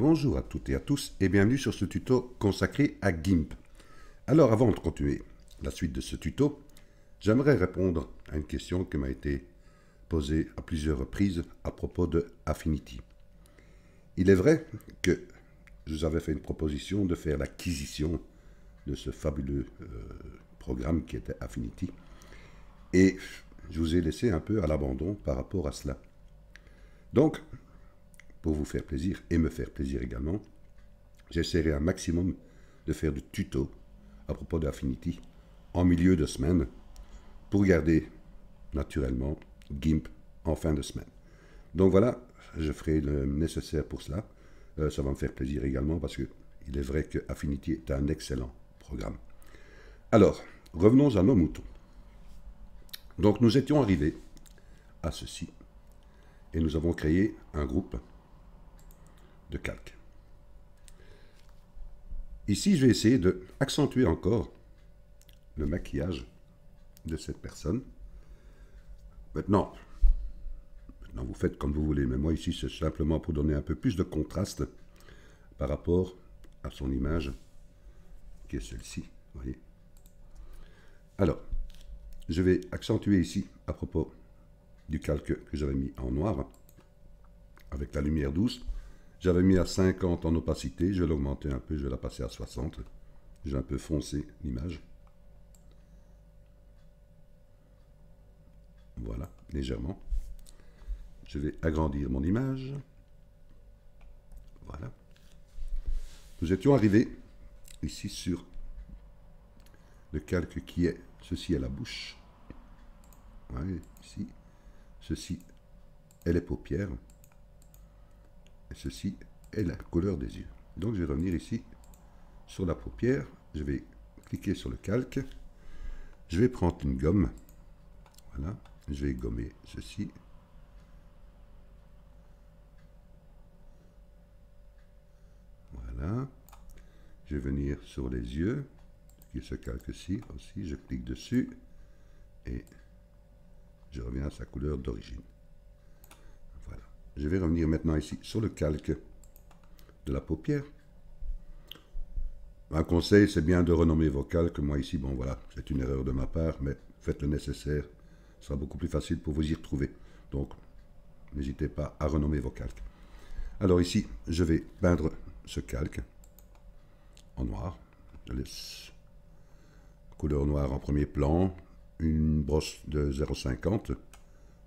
Bonjour à toutes et à tous et bienvenue sur ce tuto consacré à GIMP. Alors avant de continuer la suite de ce tuto, j'aimerais répondre à une question qui m'a été posée à plusieurs reprises à propos de Affinity. Il est vrai que je vous avais fait une proposition de faire l'acquisition de ce fabuleux programme qui était Affinity et je vous ai laissé un peu à l'abandon par rapport à cela. Donc, pour vous faire plaisir et me faire plaisir également, j'essaierai un maximum de faire du tuto à propos d'Affinity en milieu de semaine pour garder naturellement GIMP en fin de semaine. Donc voilà, je ferai le nécessaire pour cela. Ça va me faire plaisir également parce qu'il est vrai que Affinity est un excellent programme. Alors, revenons à nos moutons. Donc nous étions arrivés à ceci et nous avons créé un groupe de calque. Ici, je vais essayer d'accentuer encore le maquillage de cette personne. Maintenant, vous faites comme vous voulez, mais moi ici, c'est simplement pour donner un peu plus de contraste par rapport à son image, qui est celle-ci. Voyez. Alors, je vais accentuer ici à propos du calque que j'avais mis en noir, avec la lumière douce. J'avais mis à 50 en opacité, je vais l'augmenter un peu, je vais la passer à 60. Je vais un peu foncer l'image. Voilà, légèrement. Je vais agrandir mon image. Voilà. Nous étions arrivés ici sur le calque qui est, ceci est la bouche. Ouais, ici. Ceci est les paupières. Et ceci est la couleur des yeux. Donc je vais revenir ici sur la paupière. Je vais cliquer sur le calque. Je vais prendre une gomme. Voilà. Je vais gommer ceci. Voilà. Je vais venir sur les yeux, qui est ce calque-ci aussi. Je clique dessus et je reviens à sa couleur d'origine. Voilà. Je vais revenir maintenant ici sur le calque de la paupière. Un conseil, c'est bien de renommer vos calques. Moi ici, bon voilà, c'est une erreur de ma part, mais faites le nécessaire. Ce sera beaucoup plus facile pour vous y retrouver. Donc, n'hésitez pas à renommer vos calques. Alors ici, je vais peindre ce calque en noir. Je laisse couleur noire en premier plan, une brosse de 0,50.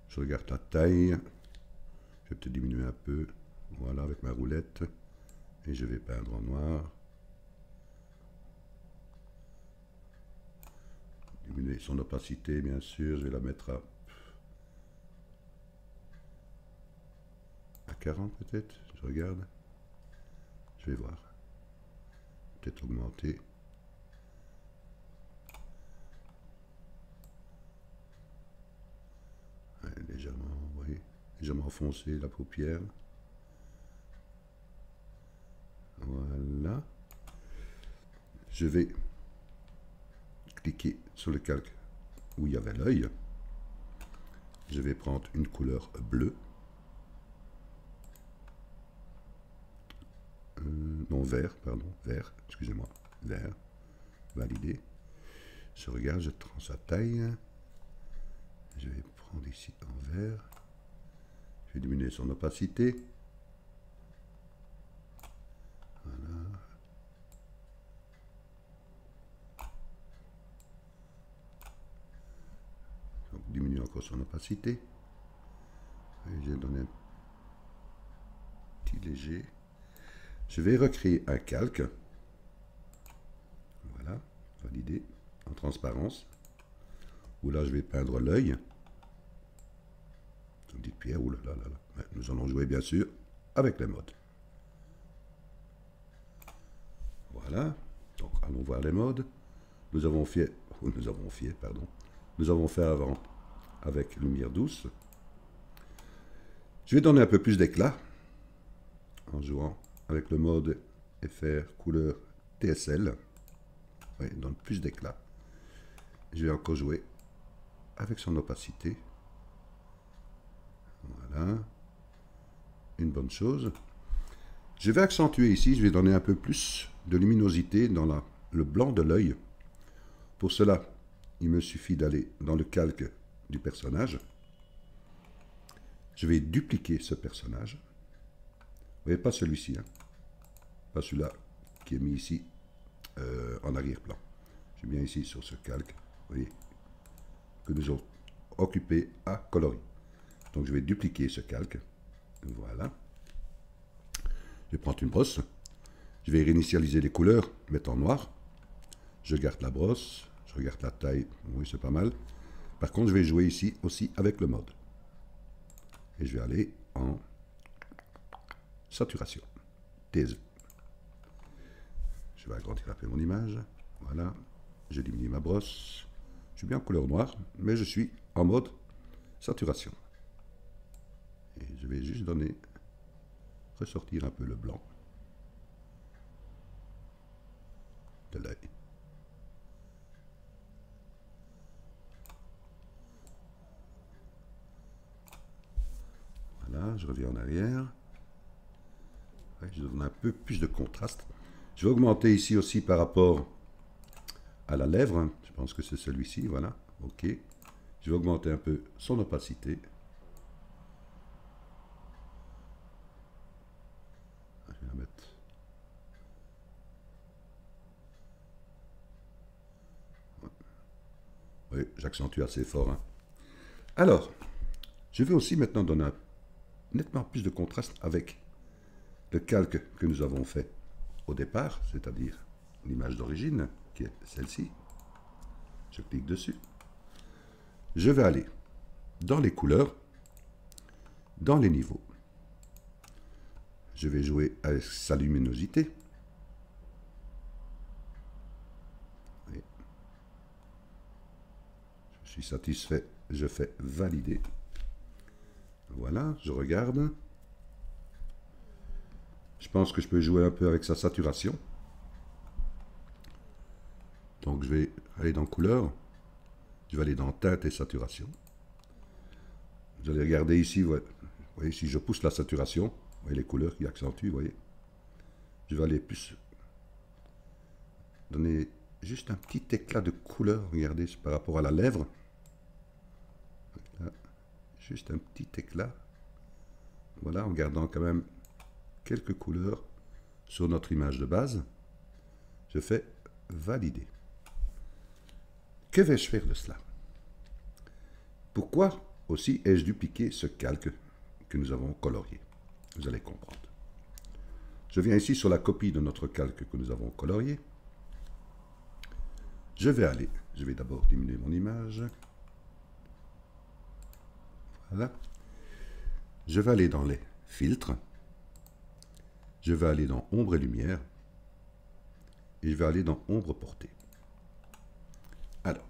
Je regarde la taille. Je vais peut-être diminuer un peu. Voilà, avec ma roulette. Et je vais peindre en noir. Diminuer son opacité, bien sûr. Je vais la mettre à 40 peut-être. Je regarde. Je vais voir. Peut-être augmenter. Ouais, légèrement, vous voyez, légèrement enfoncer la paupière. Voilà. Je vais cliquer sur le calque où il y avait l'œil. Je vais prendre une couleur bleue. Non, vert, pardon, vert, excusez-moi, vert. Valider. Je regarde, je prends sa taille. Je vais prendre ici en vert. Je vais diminuer son opacité. Voilà. Donc, diminuer encore son opacité. Et je vais donner un petit léger. Je vais recréer un calque. Voilà, valider en transparence. Où là, je vais peindre l'œil. Une petite pierre, oulala. Nous allons jouer bien sûr avec les modes. Voilà, donc allons voir les modes. Nous avons fait avant avec lumière douce. Je vais donner un peu plus d'éclat en jouant avec le mode FR couleur TSL. Oui, il donne plus d'éclat. Je vais encore jouer avec son opacité. Voilà, une bonne chose. Je vais accentuer ici, je vais donner un peu plus de luminosité dans le blanc de l'œil. Pour cela, il me suffit d'aller dans le calque du personnage. Je vais dupliquer ce personnage. Vous voyez, pas celui-ci, hein. Pas celui-là qui est mis ici en arrière-plan. Je viens ici sur ce calque, vous voyez, que nous avons occupé à coloris. Donc je vais dupliquer ce calque. Voilà. Je vais prendre une brosse. Je vais réinitialiser les couleurs, mettre en noir. Je garde la brosse. Je regarde la taille. Oui, c'est pas mal. Par contre, je vais jouer ici aussi avec le mode. Et je vais aller en saturation. TSV. Je vais agrandir un peu mon image. Voilà. Je diminue ma brosse. Je suis bien en couleur noire, mais je suis en mode saturation. Et je vais juste ressortir un peu le blanc de l'œil. Voilà, je reviens en arrière. Ouais, je donne un peu plus de contraste. Je vais augmenter ici aussi par rapport à la lèvre. Je pense que c'est celui-ci, voilà. OK. Je vais augmenter un peu son opacité. Je vais la mettre. Oui, j'accentue assez fort, hein. Alors, je vais aussi maintenant donner nettement plus de contraste avec le calque que nous avons fait au départ, c'est-à-dire l'image d'origine, qui est celle-ci. Je clique dessus. Je vais aller dans les couleurs, dans les niveaux. Je vais jouer avec sa luminosité. Oui. Je suis satisfait, je fais valider. Voilà, je regarde. Je pense que je peux jouer un peu avec sa saturation. Donc je vais aller dans couleur. Je vais aller dans teinte et saturation. Vous allez regarder ici, vous voyez, si je pousse la saturation, vous voyez les couleurs qui accentuent, vous voyez. Je vais aller plus donner juste un petit éclat de couleur, regardez, par rapport à la lèvre. Là, juste un petit éclat. Voilà, en gardant quand même quelques couleurs sur notre image de base. Je fais valider. Que vais-je faire de cela? Pourquoi aussi ai-je dupliqué ce calque que nous avons colorié? Vous allez comprendre. Je viens ici sur la copie de notre calque que nous avons colorié. Je vais d'abord diminuer mon image. Voilà. Je vais aller dans les filtres. Je vais aller dans ombre et lumière. Et je vais aller dans ombre portée. Alors,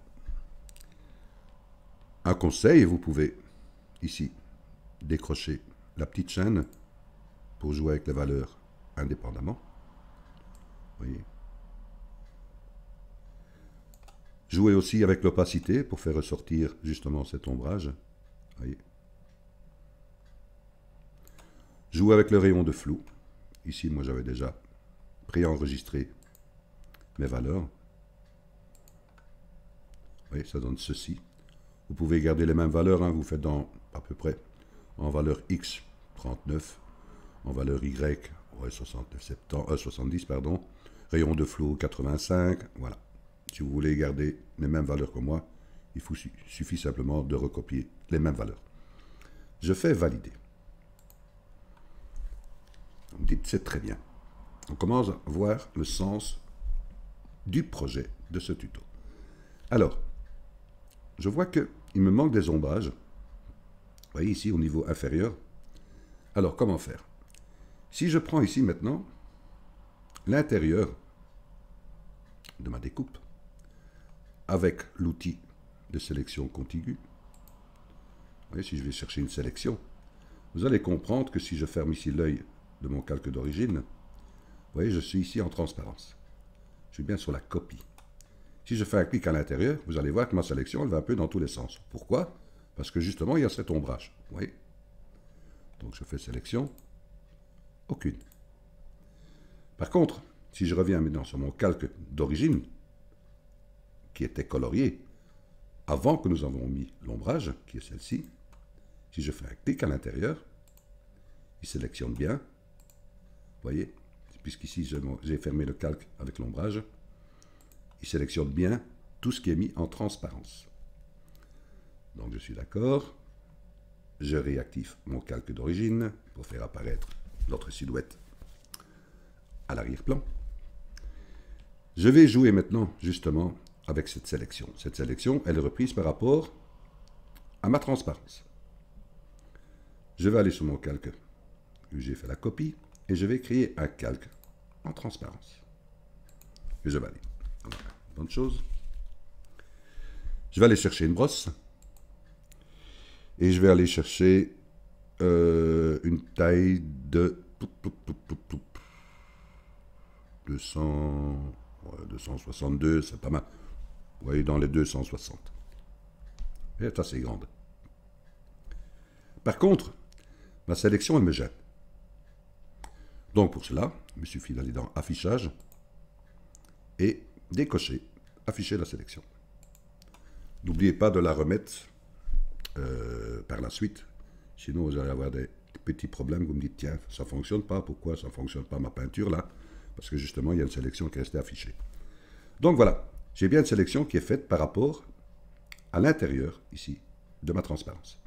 un conseil, vous pouvez ici décrocher la petite chaîne pour jouer avec les valeurs indépendamment. Vous voyez. Jouer aussi avec l'opacité pour faire ressortir justement cet ombrage. Vous voyez. Jouer avec le rayon de flou. Ici, moi, j'avais déjà préenregistré mes valeurs. Vous voyez, ça donne ceci. Vous pouvez garder les mêmes valeurs, hein, vous faites à peu près en valeur X, 39, en valeur Y, ouais, 70, pardon, rayon de flou, 85, voilà. Si vous voulez garder les mêmes valeurs que moi, il suffit simplement de recopier les mêmes valeurs. Je fais valider. Vous me dites, c'est très bien. On commence à voir le sens du projet de ce tuto. Alors, je vois qu'il me manque des ombrages. Vous voyez ici au niveau inférieur. Alors, comment faire? Si je prends ici maintenant l'intérieur de ma découpe avec l'outil de sélection contiguë, vous voyez, si je vais chercher une sélection, vous allez comprendre que si je ferme ici l'œil de mon calque d'origine, vous voyez, je suis ici en transparence. Je suis bien sur la copie. Si je fais un clic à l'intérieur, vous allez voir que ma sélection, elle va un peu dans tous les sens. Pourquoi? Parce que justement, il y a cet ombrage. Vous voyez? Donc, je fais sélection. Aucune. Par contre, si je reviens maintenant sur mon calque d'origine, qui était colorié, avant que nous avons mis l'ombrage, qui est celle-ci, si je fais un clic à l'intérieur, il sélectionne bien, vous voyez, puisqu'ici j'ai fermé le calque avec l'ombrage, il sélectionne bien tout ce qui est mis en transparence. Donc je suis d'accord, je réactive mon calque d'origine pour faire apparaître notre silhouette à l'arrière-plan. Je vais jouer maintenant justement avec cette sélection. Cette sélection, elle est reprise par rapport à ma transparence. Je vais aller sur mon calque où j'ai fait la copie et je vais créer un calque en transparence. Et je vais aller. Voilà, bonne chose. Je vais aller chercher une brosse et je vais aller chercher une taille de 262, c'est pas mal. Vous voyez, dans les 260. Elle est assez grande. Par contre, ma sélection, elle me gêne. Donc pour cela, il me suffit d'aller dans Affichage et décocher, afficher la sélection. N'oubliez pas de la remettre par la suite, sinon vous allez avoir des petits problèmes. Vous me dites, tiens, ça ne fonctionne pas, pourquoi ça ne fonctionne pas ma peinture là? Parce que justement, il y a une sélection qui est restée affichée. Donc voilà, j'ai bien une sélection qui est faite par rapport à l'intérieur, ici, de ma transparence.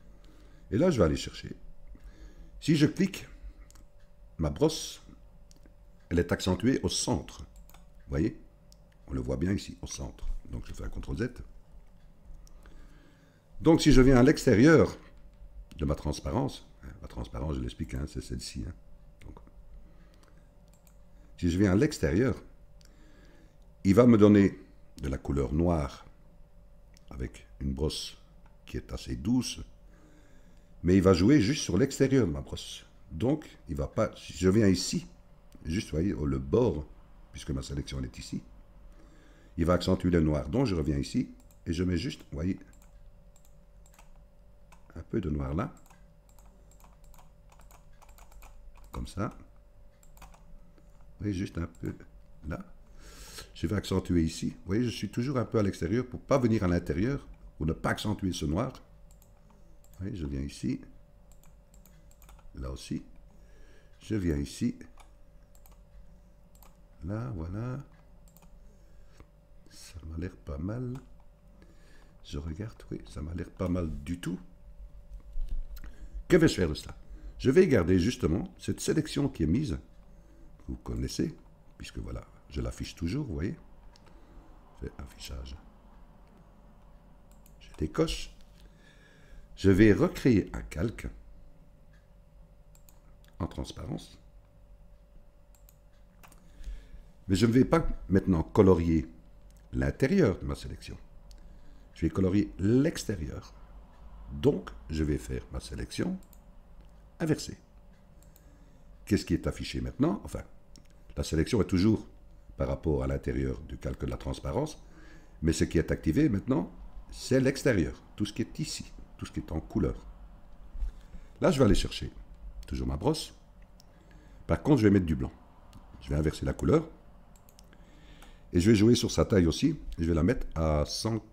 Et là, je vais aller chercher. Si je clique, ma brosse, elle est accentuée au centre. Vous voyez? On le voit bien ici, au centre. Donc je fais un CTRL Z. Donc si je viens à l'extérieur de ma transparence, je l'explique, hein, c'est celle-ci. Hein. Donc, si je viens à l'extérieur, il va me donner de la couleur noire avec une brosse qui est assez douce, mais il va jouer juste sur l'extérieur de ma brosse. Donc, il va pas. Si je viens ici, juste, vous voyez, le bord, puisque ma sélection est ici, il va accentuer le noir. Donc, je reviens ici et je mets juste, vous voyez, un peu de noir là, comme ça. Vous voyez, juste un peu là. Je vais accentuer ici. Vous voyez, je suis toujours un peu à l'extérieur pour ne pas venir à l'intérieur, pour ne pas accentuer ce noir. Vous voyez, je viens ici. Là aussi. Je viens ici. Là, voilà. Ça m'a l'air pas mal. Je regarde, oui, ça m'a l'air pas mal du tout. Que vais-je faire de cela? Je vais garder justement cette sélection qui est mise. Vous connaissez, puisque voilà, je l'affiche toujours, vous voyez. Je fais affichage. Je décoche. Je vais recréer un calque en transparence. Mais je ne vais pas maintenant colorier l'intérieur de ma sélection. Je vais colorier l'extérieur. Donc, je vais faire ma sélection inversée. Qu'est-ce qui est affiché maintenant? Enfin, la sélection est toujours par rapport à l'intérieur du calque de la transparence, mais ce qui est activé maintenant, c'est l'extérieur, tout ce qui est ici, tout ce qui est en couleur. Là, je vais aller chercher toujours ma brosse. Par contre, je vais mettre du blanc. Je vais inverser la couleur. Et je vais jouer sur sa taille aussi. Je vais la mettre à 100.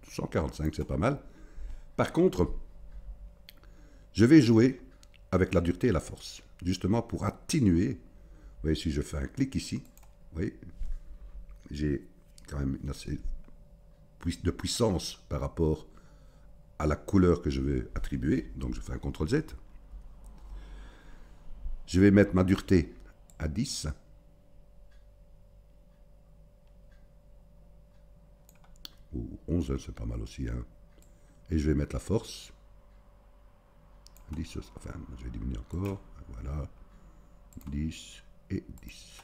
145, c'est pas mal. Par contre, je vais jouer avec la dureté et la force, justement pour atténuer. Vous voyez, si je fais un clic ici, vous voyez, j'ai quand même une assez de puissance par rapport à la couleur que je vais attribuer. Donc je fais un CTRL Z. Je vais mettre ma dureté à 10. Ou 11, c'est pas mal aussi. Hein. Et je vais mettre la force. 10, enfin, je vais diminuer encore. Voilà. 10 et 10.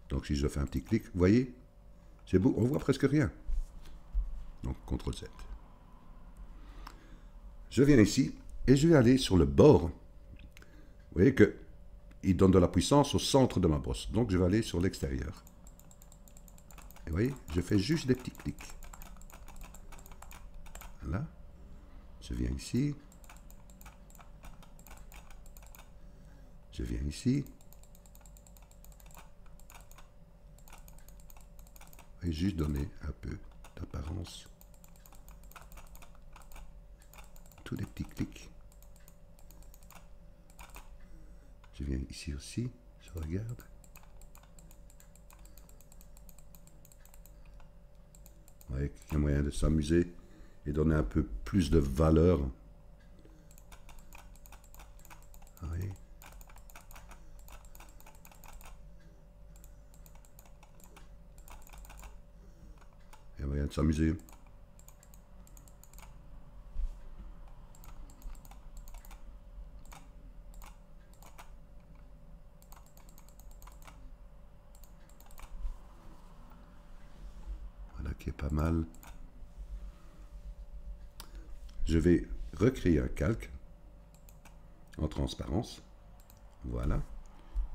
Donc si je fais un petit clic, vous voyez, c'est beau, on voit presque rien. Donc CTRL Z. Je viens ici et je vais aller sur le bord. Vous voyez que il donne de la puissance au centre de ma brosse. Donc je vais aller sur l'extérieur. Et vous voyez, je fais juste des petits clics. Voilà. Je viens ici. Je viens ici. Et juste donner un peu d'apparence. Tous les petits clics. Je viens ici aussi, je regarde. Vous voyez qu'il y a moyen de s'amuser et donner un peu plus de valeur. Vous voyez. Il y a moyen de s'amuser. Voilà qui est pas mal. Je vais recréer un calque en transparence. Voilà.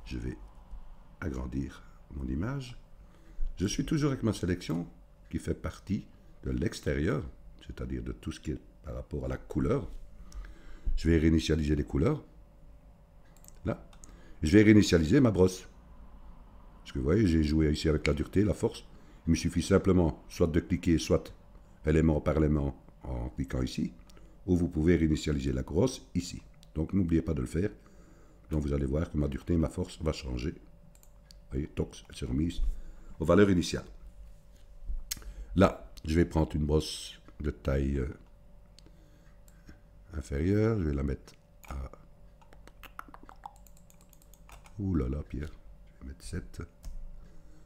Je vais agrandir mon image. Je suis toujours avec ma sélection qui fait partie de l'extérieur, c'est-à-dire de tout ce qui est par rapport à la couleur. Je vais réinitialiser les couleurs. Là. Je vais réinitialiser ma brosse. Parce que vous voyez, j'ai joué ici avec la dureté, la force. Il me suffit simplement soit de cliquer, soit élément par élément en cliquant ici, ou vous pouvez réinitialiser la brosse ici. Donc n'oubliez pas de le faire. Donc vous allez voir que ma dureté et ma force va changer. Vous voyez, tox, elle s'est remise aux valeurs initiales. Là, je vais prendre une brosse de taille inférieure. Je vais la mettre à... Ouh là là, Pierre. Je vais mettre 7.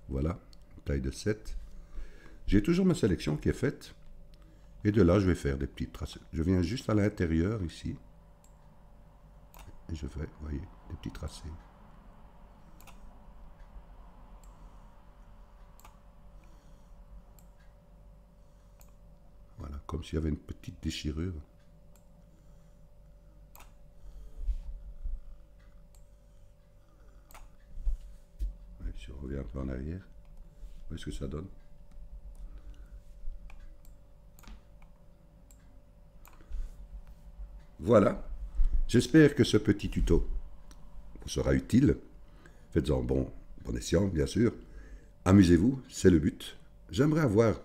Voilà, taille de 7. J'ai toujours ma sélection qui est faite. Et de là, je vais faire des petits tracés. Je viens juste à l'intérieur ici. Et je fais, vous voyez, des petits tracés. Voilà, comme s'il y avait une petite déchirure. Et si on revient un peu en arrière, voyez ce que ça donne. Voilà. J'espère que ce petit tuto vous sera utile. Faites-en bon escient, bien sûr. Amusez-vous, c'est le but. J'aimerais avoir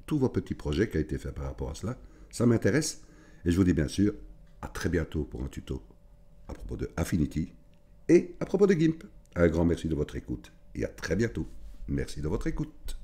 tous vos petits projets qui ont été faits par rapport à cela. Ça m'intéresse. Et je vous dis bien sûr à très bientôt pour un tuto à propos de Affinity et à propos de GIMP. Un grand merci de votre écoute et à très bientôt. Merci de votre écoute.